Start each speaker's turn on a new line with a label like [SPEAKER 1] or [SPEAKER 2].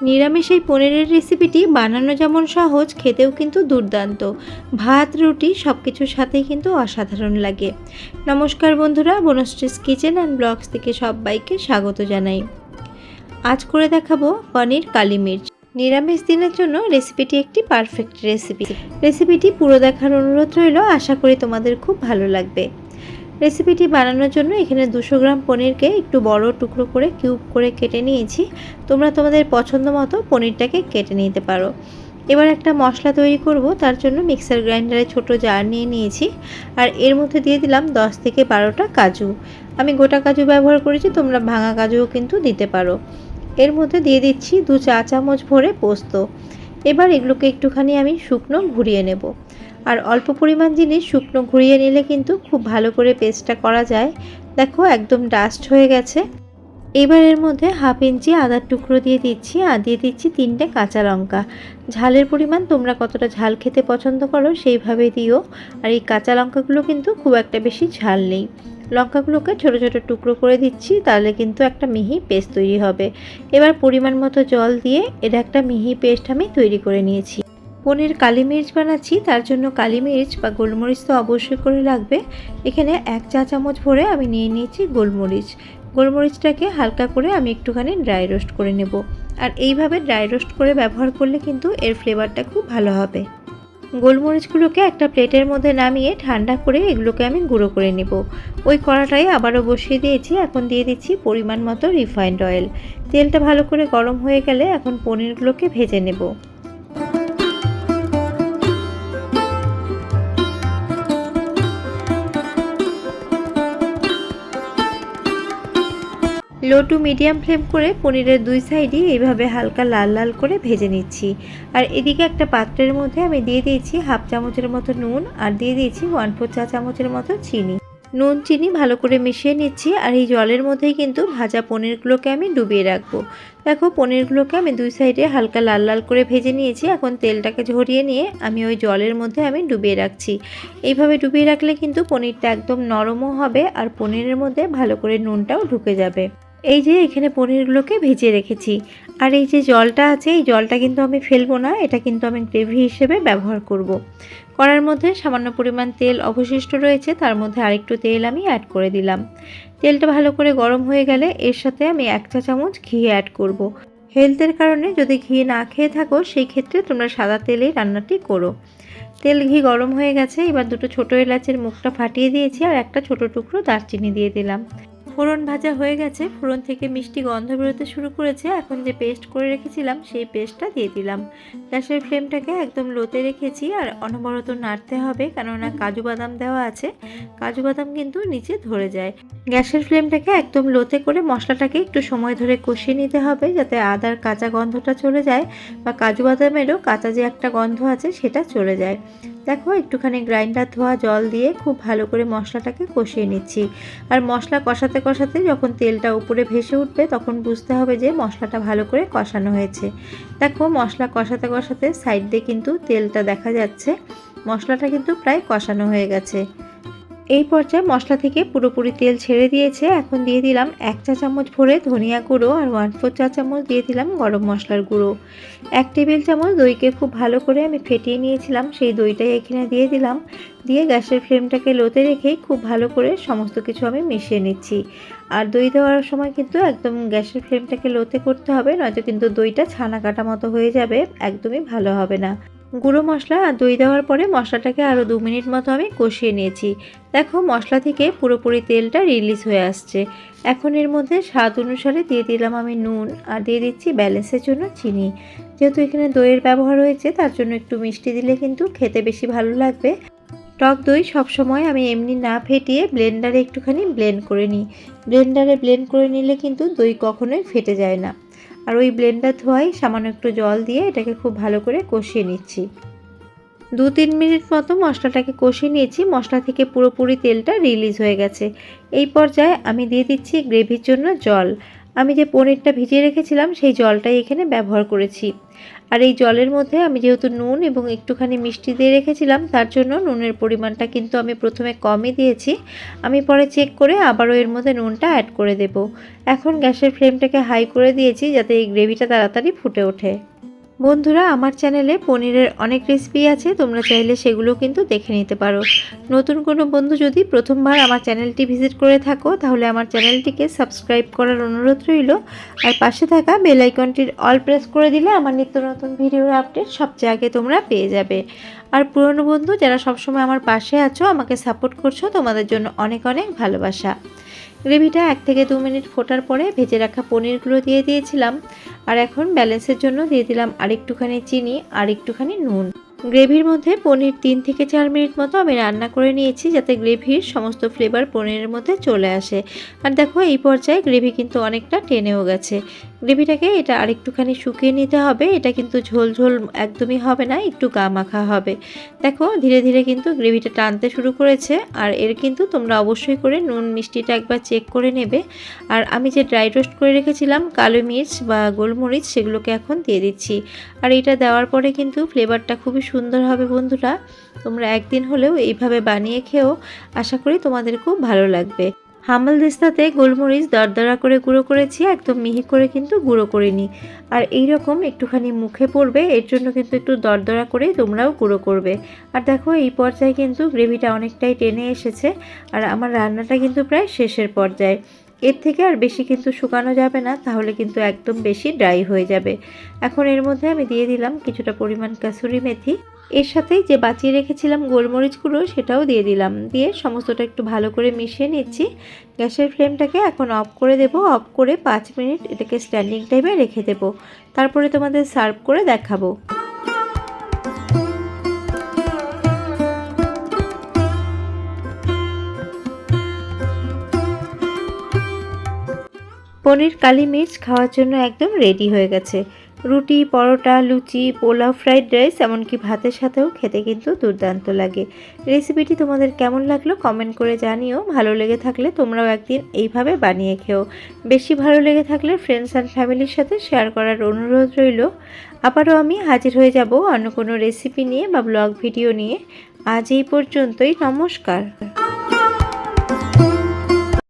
[SPEAKER 1] নিরামিষ এই পনিরের রেসিপিটি বানানো যেমন সহজ, খেতেও কিন্তু দুর্দান্ত। ভাত, রুটি সব কিছুর সাথেই কিন্তু অসাধারণ লাগে। নমস্কার বন্ধুরা, বনশ্রীস কিচেন অ্যান্ড ব্লগস থেকে সবাইকে স্বাগত জানাই। আজ করে দেখাবো পনির কালি মির্চ। নিরামিষ দিনের জন্য রেসিপিটি একটি পারফেক্ট রেসিপিটি পুরো দেখার অনুরোধ রইল। আশা করি তোমাদের খুব ভালো লাগবে। রেসিপিটি বানানোর জন্য এখানে 200 গ্রাম পনিরকে একটু বড় টুকরো করে কিউব করে কেটে নিয়েছি। তোমরা তোমাদের পছন্দ মতো পনিরটাকে কেটে নিতে পারো। এবার একটা মশলা তৈরি করব, তার জন্য মিক্সার গ্রাইন্ডারে ছোট জার নিয়ে নিয়েছি। আর এর মধ্যে দিয়ে দিলাম 10 থেকে 12টা কাজু। আমি গোটা কাজু ব্যবহার করেছি, তোমরা ভাঙা কাজুও কিন্তু দিতে পারো। এর মধ্যে দিয়ে দিচ্ছি 2 চা চামচ ভরে পোস্ত। এবার এগুলোকে একটুখানি আমি শুকনো ঘুরিয়ে নেব। আর অল্প পরিমাণ জিনিস শুকনো ঘুরিয়ে নিলে কিন্তু খুব ভালো করে পেস্টটা করা যায়। দেখো একদম ডাস্ট হয়ে গেছে। এবার এর মধ্যে হাফ ইঞ্চি আদার টুকরো দিয়ে দিচ্ছি, আর দিয়ে দিচ্ছি 3টে কাঁচা লঙ্কা। ঝালের পরিমাণ তোমরা কতটা ঝাল খেতে পছন্দ করো সেইভাবে দিও। আর এই কাঁচা লঙ্কাগুলো কিন্তু খুব একটা বেশি ঝাল নেই। লঙ্কাগুলোকে ছোট ছোট টুকরো করে দিচ্ছি, তাহলে কিন্তু একটা মিহি পেস্ট তৈরি হবে। এবার পরিমাণ মতো জল দিয়ে এটা একটা মিহি পেস্ট আমি তৈরি করে নিয়েছি। পনির কালি মির্চ বানাচ্ছি, তার জন্য কালি মির্চ বা গোলমরিচ তো অবশ্যই করে লাগবে। এখানে 1 চা চামচ ভরে আমি নিয়ে নিয়েছি গোলমরিচ। গোলমরিচটাকে হালকা করে আমি একটুখানি ড্রাই রোস্ট করে নেব। আর এইভাবে ড্রাই রোস্ট করে ব্যবহার করলে কিন্তু এর ফ্লেভারটা খুব ভালো হবে। গোলমরিচগুলোকে একটা প্লেটের মধ্যে নামিয়ে ঠান্ডা করে এগুলোকে আমি গুঁড়ো করে নেব। ওই কড়াটাই আবারও বসিয়ে দিয়েছি। এখন দিয়ে দিচ্ছি পরিমাণ মতো রিফাইন্ড অয়েল। তেলটা ভালো করে গরম হয়ে গেলে এখন পনিরগুলোকে ভেজে নেব। লো টু মিডিয়াম ফ্লেম করে পনিরের 2 সাইডই এইভাবে হালকা লাল লাল করে ভেজে নিচ্ছি। আর এদিকে একটা পাত্রের মধ্যে আমি দিয়ে দিয়েছি হাফ চামচের মতো নুন, আর দিয়ে দিয়েছি 1/4 চা চামচের মতো চিনি। নুন চিনি ভালো করে মিশিয়ে নিচ্ছি। আর এই জলের মধ্যেই কিন্তু ভাজা পনিরগুলোকে আমি ডুবিয়ে রাখবো। দেখো পনিরগুলোকে আমি 2 সাইডে হালকা লাল লাল করে ভেজে নিয়েছি। এখন তেলটাকে ঝরিয়ে নিয়ে আমি ওই জলের মধ্যে আমি ডুবিয়ে রাখছি। এইভাবে ডুবিয়ে রাখলে কিন্তু পনিরটা একদম নরমও হবে, আর পনিরের মধ্যে ভালো করে নুনটাও ঢুকে যাবে। এই যে এখানে পনিরগুলোকে ভেজে রেখেছি। আর এই যে জলটা আছে, এই জলটা কিন্তু আমি ফেলবো না, এটা কিন্তু আমি গ্রেভি হিসেবে ব্যবহার করব। কড়ার মধ্যে সামান্য পরিমাণ তেল অবশিষ্ট রয়েছে, তার মধ্যে আরেকটু তেল আমি অ্যাড করে দিলাম। তেলটা ভালো করে গরম হয়ে গেলে এর সাথে আমি 1 চা চামচ ঘি অ্যাড করব। হেলথের কারণে যদি ঘি না খেয়ে থাকো সেই ক্ষেত্রে তোমরা সাদা তেলেই রান্নাটি করো। তেল ঘি গরম হয়ে গেছে। এবার 2টো ছোটো এলাচের মুখটা ফাটিয়ে দিয়েছি, আর একটা ছোট টুকরো দারচিনি দিয়ে দিলাম। ফোড়ন ভাজা হয়ে গেছে, ফোড়ন থেকে মিষ্টি গন্ধ বেরোতে শুরু করেছে। এখন যে পেস্ট করে রেখেছিলাম সেই পেস্টটা দিয়ে দিলাম। গ্যাসের ফ্লেমটাকে একদম লোতে রেখেছি, আর অনবরত নাড়তে হবে, কেননা কাজু বাদাম দেওয়া আছে। কাজু বাদাম কিন্তু নিচে ধরে যায়। গ্যাসের ফ্লেমটাকে একদম লোতে করে মশলাটাকে একটু সময় ধরে কষিয়ে নিতে হবে, যাতে আদার কাঁচা গন্ধটা চলে যায়, বা কাজু বাদামেরও কাঁচা যে একটা গন্ধ আছে সেটা চলে যায়। দেখো একটুখানি গ্রাইন্ডার ধোয়া জল দিয়ে খুব ভালো করে মশলাটাকে কষিয়ে নিচ্ছি। আর মশলা কষাতে কষাতে যখন তেলটা উপরে ভেসে উঠবে তখন বুঝতে হবে যে মশলাটা ভালো করে কষানো হয়েছে। দেখো মশলা কষাতে কষাতে সাইড দিয়ে কিন্তু তেলটা দেখা যাচ্ছে। মশলাটা কিন্তু প্রায় কষানো হয়ে গেছে। এই পর্যায়ে মশলা থেকে পুরোপুরি তেল ছেড়ে দিয়েছে। এখন দিয়ে দিলাম 1 চা চামচ ভরে ধনিয়া গুঁড়ো, আর 1/4 চা চামচ দিয়ে দিলাম গরম মশলার গুঁড়ো। 1 টেবিল চামচ দইকে খুব ভালো করে আমি ফেটিয়ে নিয়েছিলাম, সেই দইটাই এখানে দিয়ে দিলাম। দিয়ে গ্যাসের ফ্লেমটাকে লোতে রেখেই খুব ভালো করে সমস্ত কিছু আমি মিশিয়ে নিচ্ছি। আর দই দেওয়ার সময় কিন্তু একদম গ্যাসের ফ্লেমটাকে লোতে করতে হবে, নয়তো কিন্তু দইটা ছানা কাটা মতো হয়ে যাবে, একদমই ভালো হবে না। গুঁড়ো মশলা আর দই দেওয়ার পরে মশলাটাকে আরও 2 মিনিট মতো আমি কষিয়ে নিয়েছি। দেখো মশলা থেকে পুরোপুরি তেলটা রিলিজ হয়ে আসছে। এখন এর মধ্যে স্বাদ অনুসারে দিয়ে দিলাম আমি নুন, আর দিয়ে দিচ্ছি ব্যালেন্সের জন্য চিনি। যেহেতু এখানে দইয়ের ব্যবহার হয়েছে তার জন্য একটু মিষ্টি দিলে কিন্তু খেতে বেশি ভালো লাগবে। টক দই সবসময় আমি এমনি না ফেটিয়ে ব্লেন্ডারে একটুখানি ব্লেন্ড করে নিই। ব্লেন্ডারে ব্লেন্ড করে নিলে কিন্তু দই কখনোই ফেটে যায় না। আর ওই ব্লেন্ডার ধোয়াই সামান্য একটু জল দিয়ে এটাকে খুব ভালো করে কষিয়ে নিচ্ছি। 2-3 মিনিট মতো মশলাটাকে কষিয়ে নিয়েছি। মশলা থেকে পুরোপুরি তেলটা রিলিজ হয়ে গেছে। এই পর্যায়ে আমি দিয়ে দিচ্ছি গ্রেভির জন্য জল। আমি যে পনিরটা ভিজিয়ে রেখেছিলাম সেই জলটাই এখানে ব্যবহার করেছি। আর এই জলের মধ্যে আমি যেহেতু নুন এবং একটুখানি মিষ্টি দিয়ে রেখেছিলাম, তার জন্য নুনের পরিমাণটা কিন্তু আমি প্রথমে কমই দিয়েছি। আমি পরে চেক করে আবারও এর মধ্যে নুনটা অ্যাড করে দেব। এখন গ্যাসের ফ্লেমটাকে হাই করে দিয়েছি যাতে এই গ্রেভিটা তাড়াতাড়ি ফুটে ওঠে। বন্ধুরা, আমার চ্যানেলে পনিরের অনেক রেসিপি আছে, তোমরা চাইলে সেগুলো কিন্তু দেখে নিতে পারো। নতুন কোনো বন্ধু যদি প্রথমবার আমার চ্যানেলটি ভিজিট করে থাকো তাহলে আমার চ্যানেলটিকে সাবস্ক্রাইব করার অনুরোধ রইল। আর পাশে থাকা বেল আইকনটির অল প্রেস করে দিলে আমার নিত্য নতুন ভিডিওর আপডেট সবচেয়ে আগে তোমরা পেয়ে যাবে। আর পুরনো বন্ধু যারা সবসময় আমার পাশে আছো, আমাকে সাপোর্ট করছো, তোমাদের জন্য অনেক অনেক ভালোবাসা। গ্রেভিটা 1 থেকে 2 মিনিট ফোটার পরে ভেজে রাখা পনিরগুলো দিয়ে দিয়েছিলাম। আর এখন ব্যালেন্সের জন্য দিয়ে দিলাম আরেকটুখানি চিনি আর একটুখানি নুন। গ্রেভির মধ্যে পনির 3 থেকে 4 মিনিট মতো আমি রান্না করে নিয়েছি যাতে গ্রেভির সমস্ত ফ্লেভার পনিরের মধ্যে চলে আসে। আর দেখো এই পর্যায়ে গ্রেভি কিন্তু অনেকটা টেনেও গেছে। গ্রেভিটাকে এটা আরেকটুখানি শুকিয়ে নিতে হবে। এটা কিন্তু ঝোল ঝোল একদমই হবে না, একটু গা মাখা হবে। দেখো ধীরে ধীরে কিন্তু গ্রেভিটা টানতে শুরু করেছে। আর এর কিন্তু তোমরা অবশ্যই করে নুন মিষ্টিটা একবার চেক করে নেবে। আর আমি যে ড্রাই রোস্ট করে রেখেছিলাম কালো মির্চ বা গোলমরিচ, সেগুলোকে এখন দিয়ে দিচ্ছি। আর এটা দেওয়ার পরে কিন্তু ফ্লেভারটা খুবই সুন্দর হবে। বন্ধুরা, তোমরা একদিন হলেও এইভাবে বানিয়ে খেও, আশা করি তোমাদের খুব ভালো লাগবে। হামালদিস্তাতে গোলমরিচ দরদরা করে গুঁড়ো করেছি, একদম মিহি করে কিন্তু গুঁড়ো করিনি। আর এই রকম একটুখানি মুখে পড়বে, এর জন্য কিন্তু একটু দরদরা করে তোমরাও গুঁড়ো করবে। আর দেখো এই পর্যায়ে কিন্তু গ্রেভিটা অনেকটাই টেনে এসেছে। আর আমার রান্নাটা কিন্তু প্রায় শেষের পর্যায়ে। এর থেকে আর বেশি কিন্তু শুকানো যাবে না, তাহলে কিন্তু একদম বেশি ড্রাই হয়ে যাবে। এখন এর মধ্যে আমি দিয়ে দিলাম কিছুটা পরিমাণ কাসুরি মেথি। এর সাথেই যে বাঁচিয়ে রেখেছিলাম গোলমরিচগুলো সেটাও দিয়ে দিলাম। দিয়ে সমস্তটা একটু ভালো করে মিশিয়ে নিচ্ছি। গ্যাসের ফ্লেমটাকে এখন অফ করে দেব। অফ করে 5 মিনিট এটাকে স্ট্যান্ডিং টাইমে রেখে দেব। তারপরে তোমাদের সার্ভ করে দেখাবো। পনির কালি মির্চ খাওয়ার জন্য একদম রেডি হয়ে গেছে। রুটি, পরোটা, লুচি, পোলাও, ফ্রাইড রাইস, এমনকি ভাতের সাথেও খেতে কিন্তু দুর্দান্ত লাগে। রেসিপিটি তোমাদের কেমন লাগলো কমেন্ট করে জানিও। ভালো লেগে থাকলে তোমরাও একদিন এইভাবে বানিয়ে খেও। বেশি ভালো লেগে থাকলে ফ্রেন্ডস অ্যান্ড ফ্যামিলির সাথে শেয়ার করার অনুরোধ রইল। আবারও আমি হাজির হয়ে যাব অন্য কোনো রেসিপি নিয়ে বা ব্লগ ভিডিও নিয়ে। আজ এই পর্যন্তই, নমস্কার।